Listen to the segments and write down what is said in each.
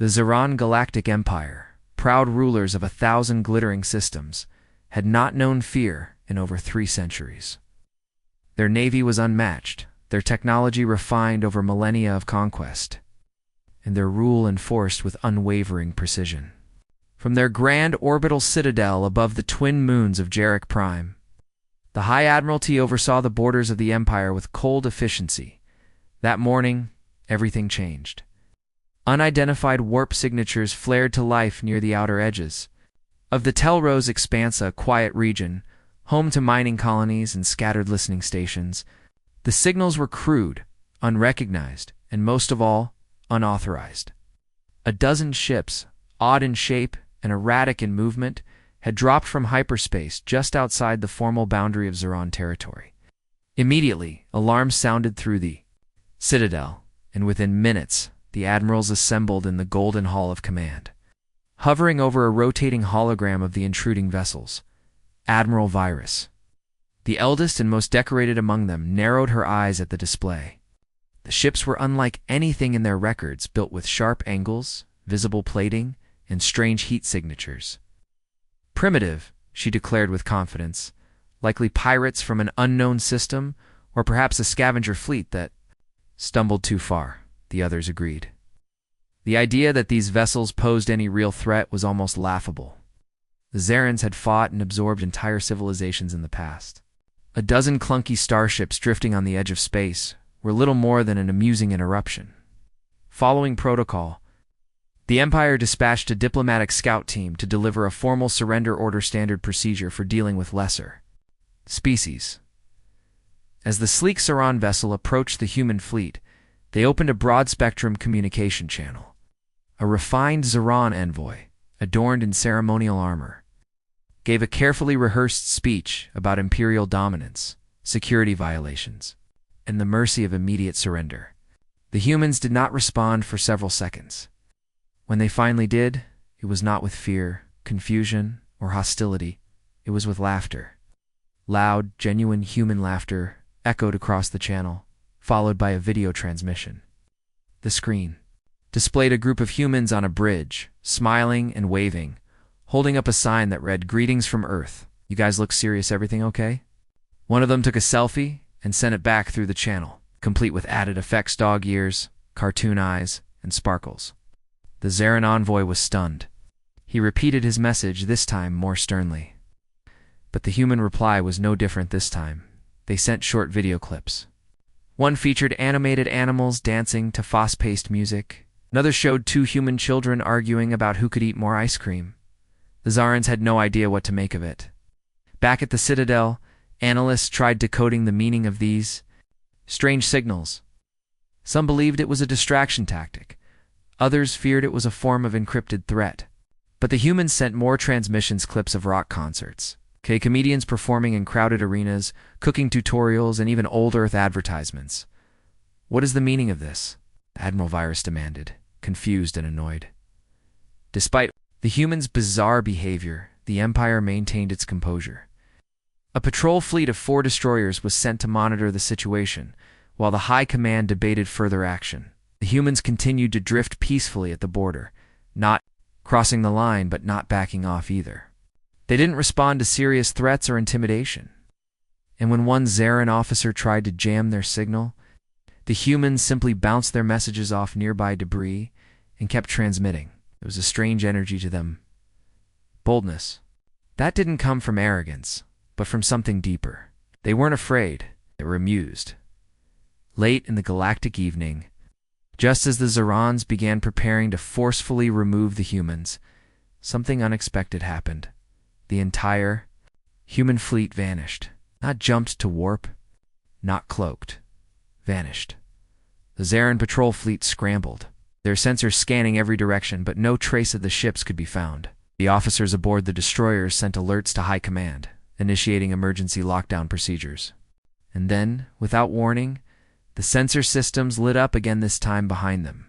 The Zeran Galactic Empire, proud rulers of 1,000 glittering systems, had not known fear in over 3 centuries. Their navy was unmatched, their technology refined over millennia of conquest, and their rule enforced with unwavering precision. From their grand orbital citadel above the twin moons of Jarek Prime, the High Admiralty oversaw the borders of the Empire with cold efficiency. That morning, everything changed. Unidentified warp signatures flared to life near the outer edges of the Telrose Expanse, a quiet region, home to mining colonies and scattered listening stations. The signals were crude, unrecognized, and most of all, unauthorized. A dozen ships, odd in shape and erratic in movement, had dropped from hyperspace just outside the formal boundary of Zeran territory. Immediately, alarms sounded through the Citadel, and within minutes, the admirals assembled in the Golden Hall of Command. Hovering over a rotating hologram of the intruding vessels, Admiral Virus, the eldest and most decorated among them, narrowed her eyes at the display. The ships were unlike anything in their records, built with sharp angles, visible plating, and strange heat signatures. Primitive, she declared with confidence, likely pirates from an unknown system, or perhaps a scavenger fleet that stumbled too far, the others agreed. The idea that these vessels posed any real threat was almost laughable. The Zerans had fought and absorbed entire civilizations in the past. A dozen clunky starships drifting on the edge of space were little more than an amusing interruption. Following protocol, the Empire dispatched a diplomatic scout team to deliver a formal surrender order standard procedure for dealing with lesser species. As the sleek Saran vessel approached the human fleet, they opened a broad-spectrum communication channel. A refined Zeran envoy, adorned in ceremonial armor, gave a carefully rehearsed speech about imperial dominance, security violations, and the mercy of immediate surrender. The humans did not respond for several seconds. When they finally did, it was not with fear, confusion, or hostility. It was with laughter. Loud, genuine human laughter echoed across the channel, followed by a video transmission. The screen displayed a group of humans on a bridge, smiling and waving, holding up a sign that read, "Greetings from Earth. You guys look serious, everything okay?" One of them took a selfie and sent it back through the channel, complete with added effects, dog ears, cartoon eyes, and sparkles. The Zeran envoy was stunned. He repeated his message, this time more sternly. But the human reply was no different this time. They sent short video clips. One featured animated animals dancing to fast-paced music. Another showed 2 human children arguing about who could eat more ice cream. The Zarans had no idea what to make of it. Back at the Citadel, analysts tried decoding the meaning of these strange signals. Some believed it was a distraction tactic. Others feared it was a form of encrypted threat. But the humans sent more transmissions, clips of rock concerts, comedians performing in crowded arenas, cooking tutorials, and even old Earth advertisements. "What is the meaning of this?" Admiral Virus demanded, confused and annoyed. Despite the humans' bizarre behavior, the Empire maintained its composure. A patrol fleet of 4 destroyers was sent to monitor the situation, while the High Command debated further action. The humans continued to drift peacefully at the border, not crossing the line but not backing off either. They didn't respond to serious threats or intimidation. And when one Zeran officer tried to jam their signal, the humans simply bounced their messages off nearby debris and kept transmitting. There was a strange energy to them. Boldness. That didn't come from arrogance, but from something deeper. They weren't afraid. They were amused. Late in the galactic evening, just as the Zerans began preparing to forcefully remove the humans, something unexpected happened. The entire human fleet vanished. Not jumped to warp, not cloaked. Vanished. The Zeran patrol fleet scrambled, their sensors scanning every direction, but no trace of the ships could be found. The officers aboard the destroyers sent alerts to High Command, initiating emergency lockdown procedures. And then, without warning, the sensor systems lit up again, this time behind them.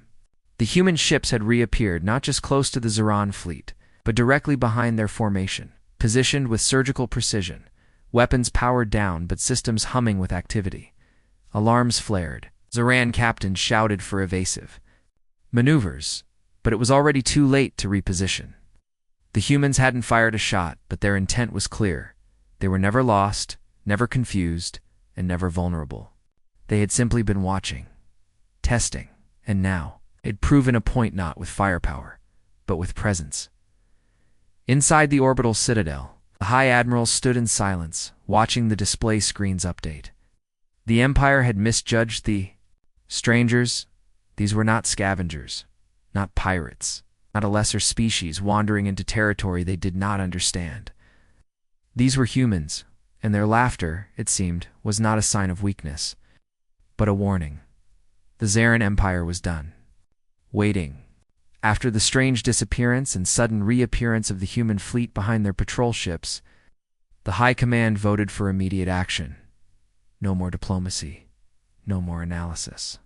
The human ships had reappeared, not just close to the Zeran fleet, but directly behind their formation, positioned with surgical precision, weapons powered down but systems humming with activity. Alarms flared. Zeran captains shouted for evasive maneuvers, but it was already too late to reposition. The humans hadn't fired a shot, but their intent was clear. They were never lost, never confused, and never vulnerable. They had simply been watching, testing, and now it'd proven a point not with firepower, but with presence. Inside the orbital citadel, the High Admiral stood in silence, watching the display screens update. The Empire had misjudged the strangers. These were not scavengers, not pirates, not a lesser species wandering into territory they did not understand. These were humans, and their laughter, it seemed, was not a sign of weakness, but a warning. The Zarin Empire was done. Waiting. After the strange disappearance and sudden reappearance of the human fleet behind their patrol ships, the High Command voted for immediate action. No more diplomacy. No more analysis.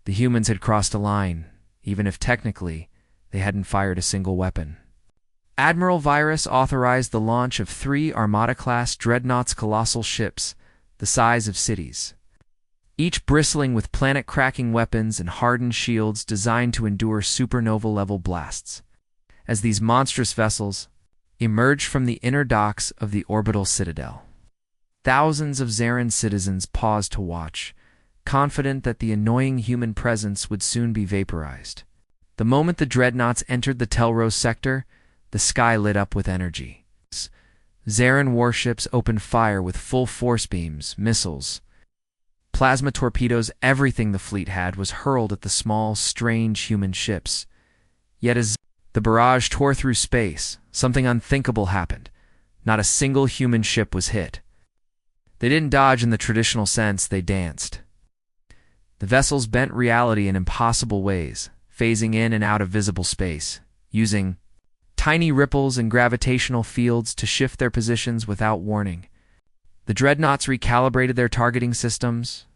The humans had crossed a line, even if technically they hadn't fired a single weapon. Admiral Virus authorized the launch of 3 Armada-class Dreadnought's colossal ships, the size of cities, each bristling with planet-cracking weapons and hardened shields designed to endure supernova-level blasts. As these monstrous vessels emerged from the inner docks of the orbital citadel, thousands of Zarin citizens paused to watch, confident that the annoying human presence would soon be vaporized. The moment the dreadnoughts entered the Telrose sector, the sky lit up with energy. Zarin warships opened fire with full force beams, missiles, plasma torpedoes. Everything the fleet had was hurled at the small, strange human ships. Yet as the barrage tore through space, something unthinkable happened. Not a single human ship was hit. They didn't dodge in the traditional sense, they danced. The vessels bent reality in impossible ways, phasing in and out of visible space, using tiny ripples and gravitational fields to shift their positions without warning. The dreadnoughts recalibrated their targeting systems,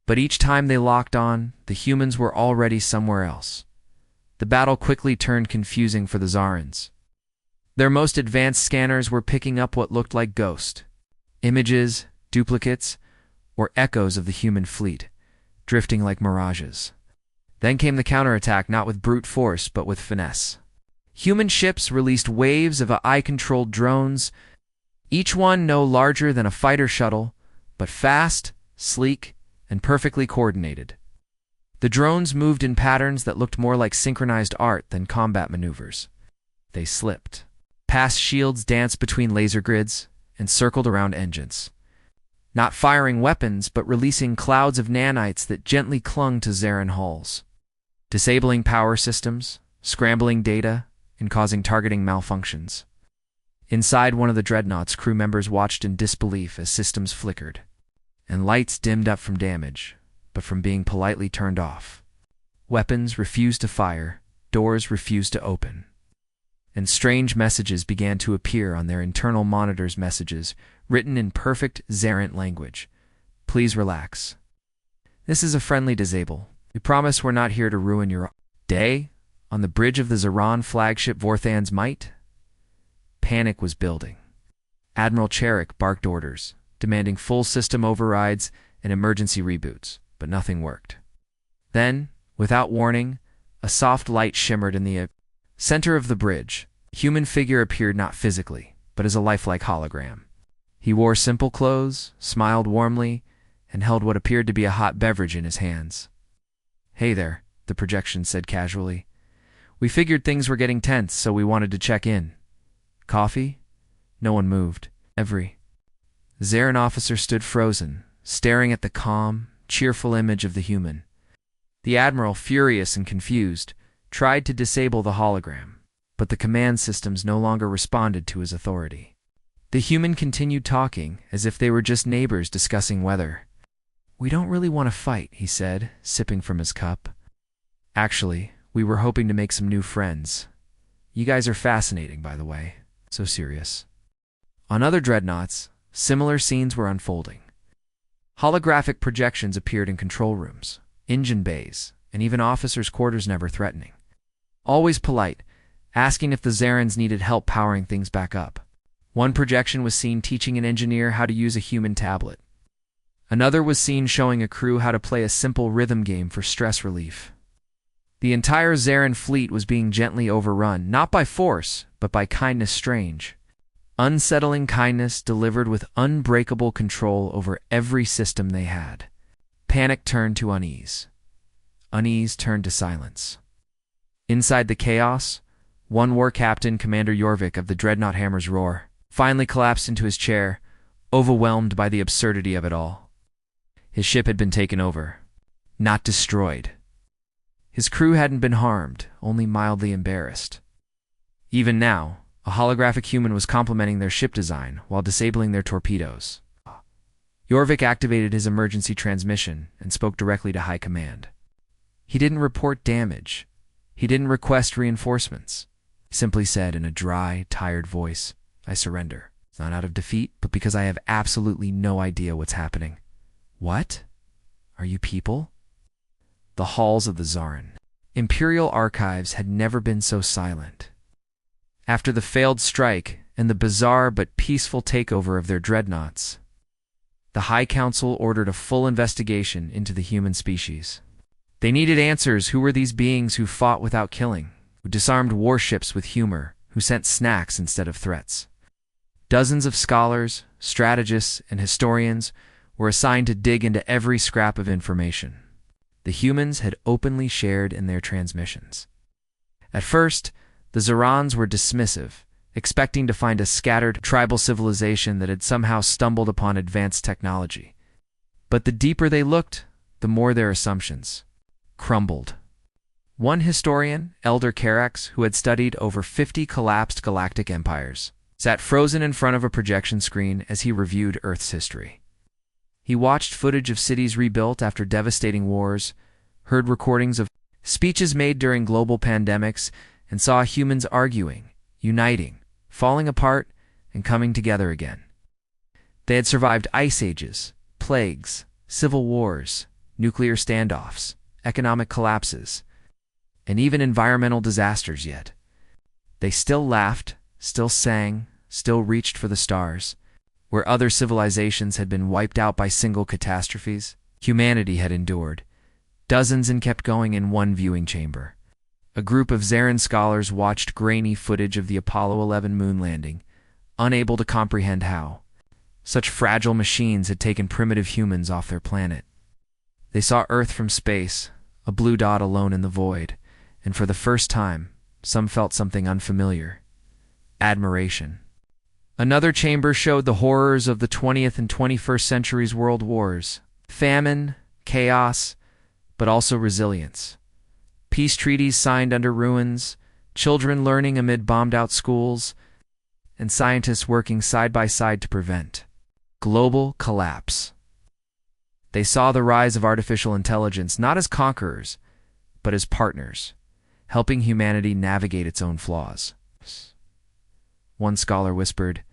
but each time they locked on, the humans were already somewhere else. The battle quickly turned confusing for the Zarins. Their most advanced scanners were picking up what looked like ghost images, duplicates, or echoes of the human fleet, drifting like mirages. Then came the counterattack, not with brute force, but with finesse. Human ships released waves of AI-controlled drones, each one no larger than a fighter shuttle, but fast, sleek, and perfectly coordinated. The drones moved in patterns that looked more like synchronized art than combat maneuvers. They slipped past shields, danced between laser grids, and circled around engines. Not firing weapons, but releasing clouds of nanites that gently clung to Zarin hulls, disabling power systems, scrambling data, and causing targeting malfunctions. Inside one of the dreadnoughts, crew members watched in disbelief as systems flickered, and lights dimmed up from damage, but from being politely turned off. Weapons refused to fire, doors refused to open, and strange messages began to appear on their internal monitors, messages written in perfect Zarin language. Please relax. This is a friendly disable. We promise we're not here to ruin your day. On the bridge of the Zaran flagship Vorthan's Might, panic was building. Admiral Cherik barked orders, demanding full system overrides and emergency reboots, but nothing worked. Then, without warning, a soft light shimmered in the center of the bridge. A human figure appeared not physically, but as a lifelike hologram. He wore simple clothes, smiled warmly, and held what appeared to be a hot beverage in his hands. "Hey there," the projection said casually. "We figured things were getting tense, so we wanted to check in. Coffee?" No one moved. Every Zarin officer stood frozen, staring at the calm, cheerful image of the human. The Admiral, furious and confused, tried to disable the hologram, but the command systems no longer responded to his authority. The human continued talking, as if they were just neighbors discussing weather. "We don't really want to fight," he said, sipping from his cup. "Actually, we were hoping to make some new friends. You guys are fascinating, by the way. So serious." On other dreadnoughts, similar scenes were unfolding. Holographic projections appeared in control rooms, engine bays, and even officers' quarters, never threatening. Always polite, asking if the Zarins needed help powering things back up. One projection was seen teaching an engineer how to use a human tablet. Another was seen showing a crew how to play a simple rhythm game for stress relief. The entire Zarin fleet was being gently overrun, not by force, but by kindness strange. Unsettling kindness delivered with unbreakable control over every system they had. Panic turned to unease. Unease turned to silence. Inside the chaos, one war captain, Commander Jorvik of the Dreadnought Hammer's Roar, finally collapsed into his chair, overwhelmed by the absurdity of it all. His ship had been taken over, not destroyed. His crew hadn't been harmed, only mildly embarrassed. Even now, a holographic human was complementing their ship design while disabling their torpedoes. Jorvik activated his emergency transmission and spoke directly to High Command. He didn't report damage. He didn't request reinforcements. He simply said in a dry, tired voice, "I surrender. It's not out of defeat, but because I have absolutely no idea what's happening." "What? Are you people?" The halls of the Zarin. Imperial archives had never been so silent. After the failed strike and the bizarre but peaceful takeover of their dreadnoughts, the High Council ordered a full investigation into the human species. They needed answers. Who were these beings who fought without killing, who disarmed warships with humor, who sent snacks instead of threats? Dozens of scholars, strategists, and historians were assigned to dig into every scrap of information the humans had openly shared in their transmissions. At first, the Zarans were dismissive, expecting to find a scattered tribal civilization that had somehow stumbled upon advanced technology. But the deeper they looked, the more their assumptions crumbled. One historian, Elder Carax, who had studied over 50 collapsed galactic empires, sat frozen in front of a projection screen as he reviewed Earth's history. He watched footage of cities rebuilt after devastating wars, heard recordings of speeches made during global pandemics, and saw humans arguing, uniting, falling apart, and coming together again. They had survived ice ages, plagues, civil wars, nuclear standoffs, economic collapses, and even environmental disasters yet. They still laughed, still sang, still reached for the stars. Where other civilizations had been wiped out by single catastrophes, humanity had endured. Dozens and kept going in one viewing chamber. A group of Zarin scholars watched grainy footage of the Apollo 11 moon landing, unable to comprehend how such fragile machines had taken primitive humans off their planet. They saw Earth from space, a blue dot alone in the void, and for the first time, some felt something unfamiliar: admiration. Another chamber showed the horrors of the 20th and 21st centuries' world wars. Famine, chaos, but also resilience. Peace treaties signed under ruins, children learning amid bombed-out schools, and scientists working side by side to prevent global collapse. They saw the rise of artificial intelligence not as conquerors, but as partners, helping humanity navigate its own flaws. One scholar whispered,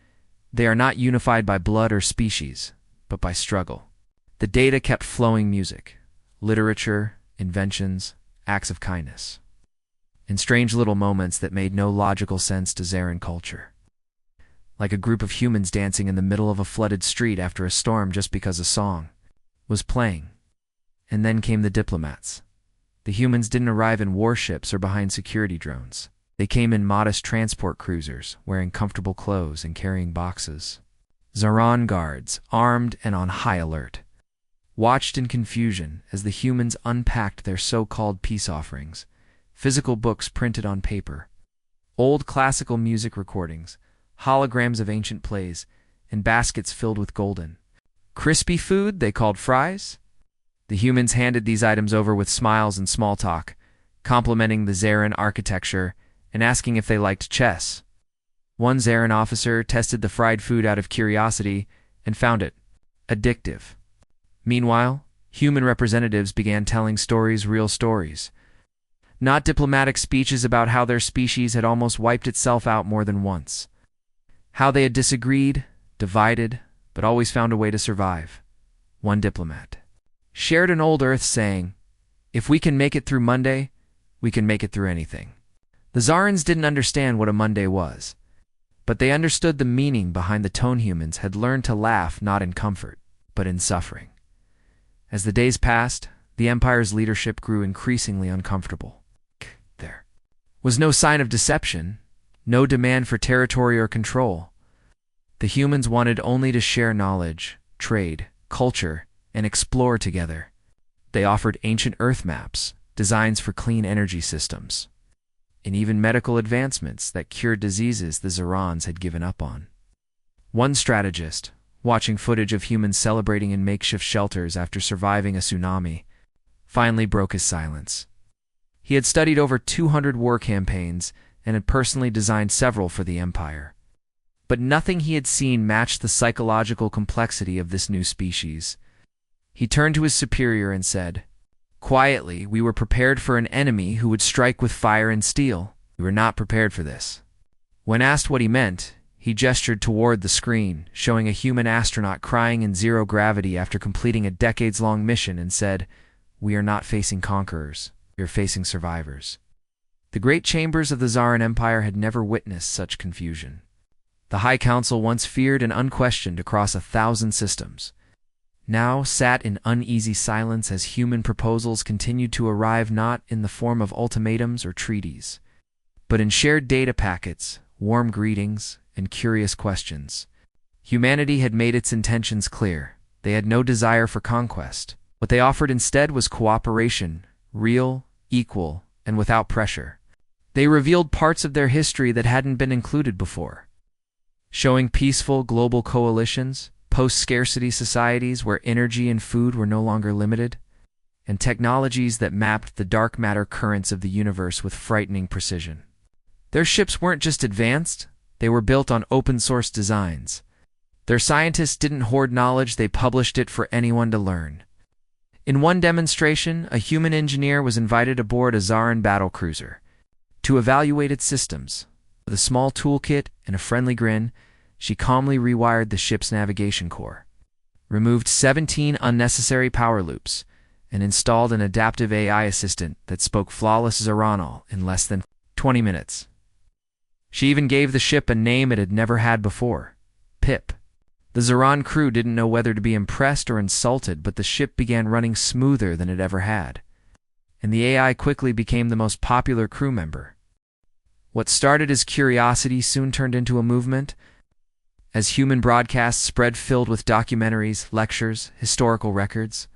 "They are not unified by blood or species, but by struggle." The data kept flowing: music, literature, inventions, acts of kindness, in strange little moments that made no logical sense to Zarin culture. Like a group of humans dancing in the middle of a flooded street after a storm just because a song was playing. And then came the diplomats. The humans didn't arrive in warships or behind security drones. They came in modest transport cruisers, wearing comfortable clothes and carrying boxes. Zaran guards, armed and on high alert, watched in confusion as the humans unpacked their so-called peace offerings: physical books printed on paper, old classical music recordings, holograms of ancient plays, and baskets filled with golden, crispy food they called fries. The humans handed these items over with smiles and small talk, complimenting the Zarin architecture and asking if they liked chess. One Zarin officer tested the fried food out of curiosity and found it addictive. Meanwhile, human representatives began telling stories, real stories, not diplomatic speeches about how their species had almost wiped itself out more than once, how they had disagreed, divided, but always found a way to survive. One diplomat shared an old Earth saying, "If we can make it through Monday, we can make it through anything." The Zarans didn't understand what a Monday was, but they understood the meaning behind the tone. Humans had learned to laugh not in comfort, but in suffering. As the days passed, the Empire's leadership grew increasingly uncomfortable. was no sign of deception, no demand for territory or control. The humans wanted only to share knowledge, trade, culture, and explore together. They offered ancient Earth maps, designs for clean energy systems, and even medical advancements that cured diseases the Zerons had given up on. One strategist, watching footage of humans celebrating in makeshift shelters after surviving a tsunami, finally broke his silence. He had studied over 200 war campaigns and had personally designed several for the Empire. But nothing he had seen matched the psychological complexity of this new species. He turned to his superior and said, "Quietly, we were prepared for an enemy who would strike with fire and steel. We were not prepared for this." When asked what he meant, he gestured toward the screen, showing a human astronaut crying in zero gravity after completing a decades-long mission, and said, "We are not facing conquerors. We are facing survivors." The great chambers of the Zaran Empire had never witnessed such confusion. The High Council, once feared and unquestioned across 1,000 systems, now sat in uneasy silence as human proposals continued to arrive not in the form of ultimatums or treaties, but in shared data packets, warm greetings, and curious questions. Humanity had made its intentions clear. They had no desire for conquest. What they offered instead was cooperation, real, equal, and without pressure. They revealed parts of their history that hadn't been included before, showing peaceful global coalitions, post-scarcity societies where energy and food were no longer limited, and technologies that mapped the dark matter currents of the universe with frightening precision. Their ships weren't just advanced, they were built on open-source designs. Their scientists didn't hoard knowledge, they published it for anyone to learn. In one demonstration, a human engineer was invited aboard a Zaran battlecruiser to evaluate its systems. With a small toolkit and a friendly grin, she calmly rewired the ship's navigation core, removed 17 unnecessary power loops, and installed an adaptive AI assistant that spoke flawless Zaranal in less than 20 minutes. She even gave the ship a name it had never had before, Pip. The Zaran crew didn't know whether to be impressed or insulted, but the ship began running smoother than it ever had, and the AI quickly became the most popular crew member. What started as curiosity soon turned into a movement, as human broadcasts spread filled with documentaries, lectures, historical records,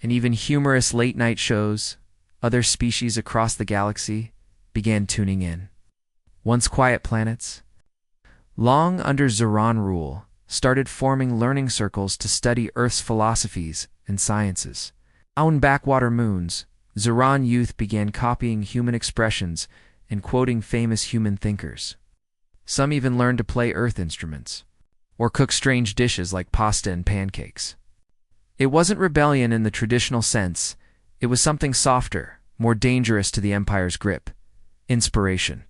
and even humorous late-night shows. Other species across the galaxy began tuning in. Once quiet planets, long under Zaran rule, started forming learning circles to study Earth's philosophies and sciences. On backwater moons, Zaran youth began copying human expressions and quoting famous human thinkers. Some even learned to play Earth instruments, or cook strange dishes like pasta and pancakes. It wasn't rebellion in the traditional sense, it was something softer, more dangerous to the Empire's grip: inspiration.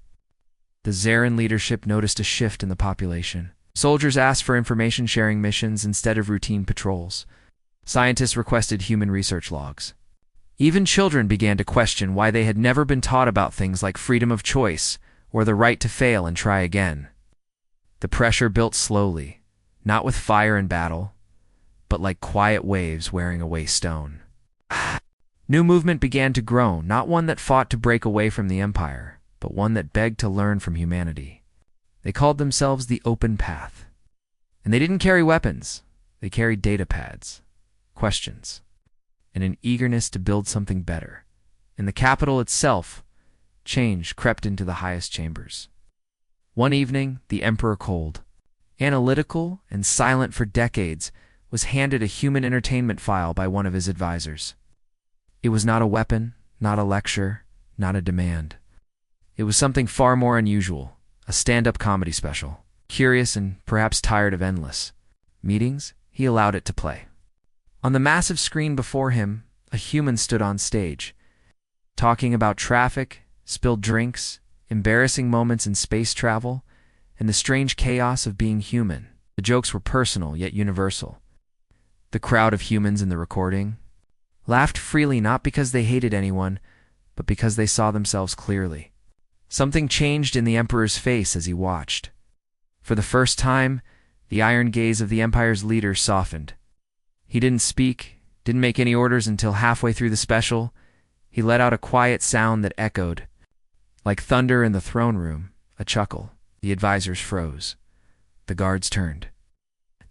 The Zaran leadership noticed a shift in the population. Soldiers asked for information-sharing missions instead of routine patrols. Scientists requested human research logs. Even children began to question why they had never been taught about things like freedom of choice or the right to fail and try again. The pressure built slowly, not with fire and battle, but like quiet waves wearing away stone. New movement began to grow, not one that fought to break away from the Empire, but one that begged to learn from humanity. They called themselves the Open Path. And they didn't carry weapons. They carried data pads, questions, and an eagerness to build something better. In the capital itself, change crept into the highest chambers. One evening, the Emperor, cold, analytical, and silent for decades, was handed a human entertainment file by one of his advisors. It was not a weapon, not a lecture, not a demand. It was something far more unusual, a stand-up comedy special. Curious and perhaps tired of endless meetings, he allowed it to play. On the massive screen before him, a human stood on stage, talking about traffic, spilled drinks, embarrassing moments in space travel, and the strange chaos of being human. The jokes were personal yet universal. The crowd of humans in the recording laughed freely, not because they hated anyone, but because they saw themselves clearly. Something changed in the Emperor's face as he watched. For the first time, the iron gaze of the Empire's leader softened. He didn't speak, didn't make any orders until halfway through the special. He let out a quiet sound that echoed, Like thunder in the throne room, a chuckle. The advisors froze. The guards turned.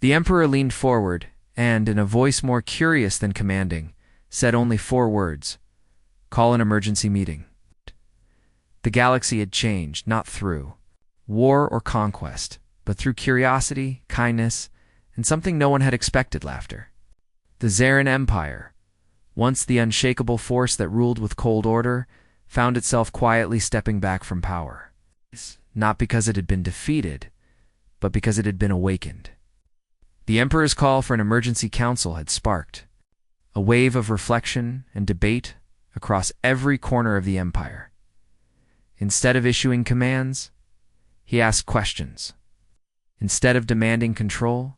The emperor leaned forward and, in a voice more curious than commanding, said only 4 words. Call an emergency meeting. The galaxy had changed, not through war or conquest, but through curiosity, kindness, and something no one had expected: laughter. The Zarin Empire, once the unshakable force that ruled with cold order, found itself quietly stepping back from power. Not because it had been defeated, but because it had been awakened. The Emperor's call for an emergency council had sparked a wave of reflection and debate across every corner of the Empire. Instead of issuing commands, he asked questions. Instead of demanding control,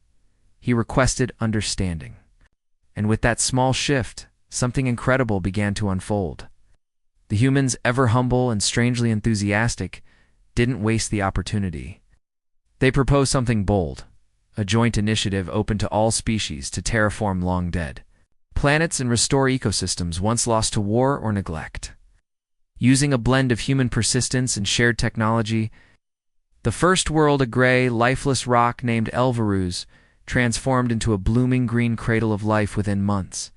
he requested understanding. And with that small shift, something incredible began to unfold. The humans, ever humble and strangely enthusiastic, didn't waste the opportunity. They proposed something bold, a joint initiative open to all species to terraform long-dead planets and restore ecosystems once lost to war or neglect. Using a blend of human persistence and shared technology, the first world, a gray, lifeless rock named Elvaruz, transformed into a blooming green cradle of life within months.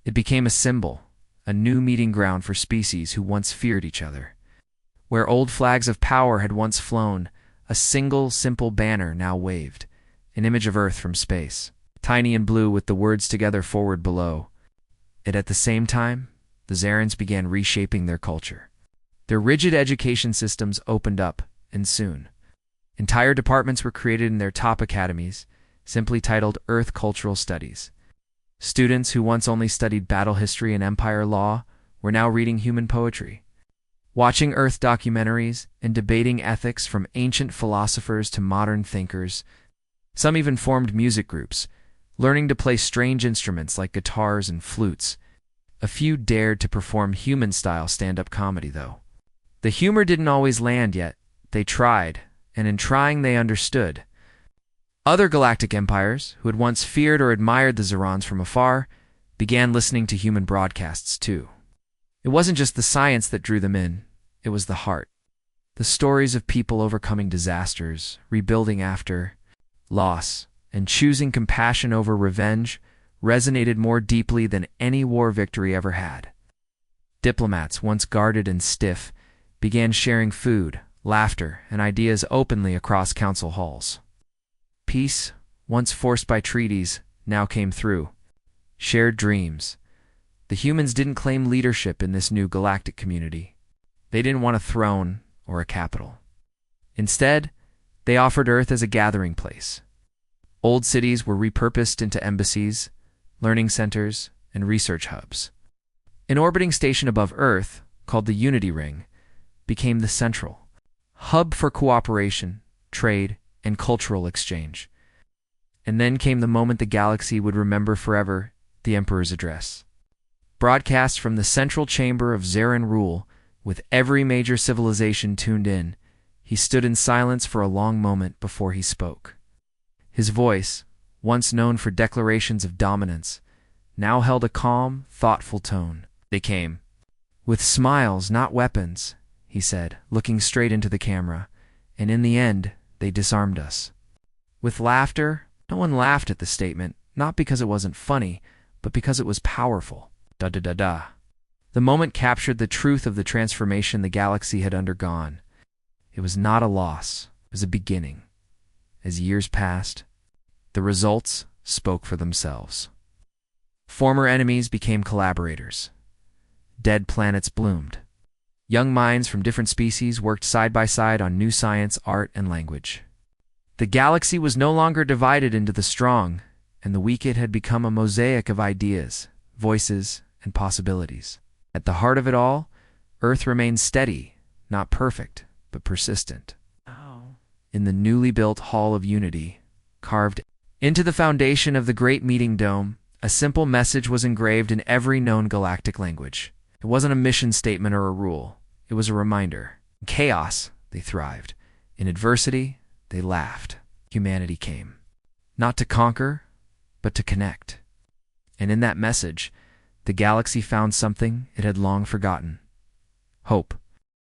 It became a symbol, a new meeting ground for species who once feared each other. Where old flags of power had once flown, a single, simple banner now waved, an image of Earth from space, tiny and blue with the words together forward below. And at the same time, the Zarans began reshaping their culture. Their rigid education systems opened up, and soon, entire departments were created in their top academies, simply titled Earth Cultural Studies. Students who once only studied battle history and empire law were now reading human poetry, watching Earth documentaries, and debating ethics from ancient philosophers to modern thinkers. Some even formed music groups, learning to play strange instruments like guitars and flutes. A few dared to perform human-style stand-up comedy, though. The humor didn't always land yet. They tried, and in trying they understood. Other galactic empires, who had once feared or admired the Zarans from afar, began listening to human broadcasts too. It wasn't just the science that drew them in, it was the heart. The stories of people overcoming disasters, rebuilding after loss, and choosing compassion over revenge resonated more deeply than any war victory ever had. Diplomats, once guarded and stiff, began sharing food, laughter, and ideas openly across council halls. Peace, once forced by treaties, now came through shared dreams. The humans didn't claim leadership in this new galactic community. They didn't want a throne or a capital. Instead, they offered Earth as a gathering place. Old cities were repurposed into embassies, learning centers, and research hubs. An orbiting station above Earth, called the Unity Ring, became the central hub for cooperation, trade, and cultural exchange. And then came the moment the galaxy would remember forever: the Emperor's address. Broadcast from the central chamber of Zarin rule, with every major civilization tuned in, he stood in silence for a long moment before he spoke. His voice, once known for declarations of dominance, now held a calm, thoughtful tone. They came with smiles, not weapons, he said, looking straight into the camera, and in the end, they disarmed us. With laughter, no one laughed at the statement, not because it wasn't funny, but because it was powerful. Da-da-da-da. The moment captured the truth of the transformation the galaxy had undergone. It was not a loss, it was a beginning. As years passed, the results spoke for themselves. Former enemies became collaborators. Dead planets bloomed. Young minds from different species worked side by side on new science, art, and language. The galaxy was no longer divided into the strong and the weak. It had become a mosaic of ideas, voices, and possibilities. At the heart of it all, Earth remained steady, not perfect, but persistent. In the newly built Hall of Unity, carved into the foundation of the Great Meeting Dome, a simple message was engraved in every known galactic language. It wasn't a mission statement or a rule. It was a reminder. In chaos, they thrived. In adversity, they laughed. Humanity came, not to conquer, but to connect. And in that message, the galaxy found something it had long forgotten: hope.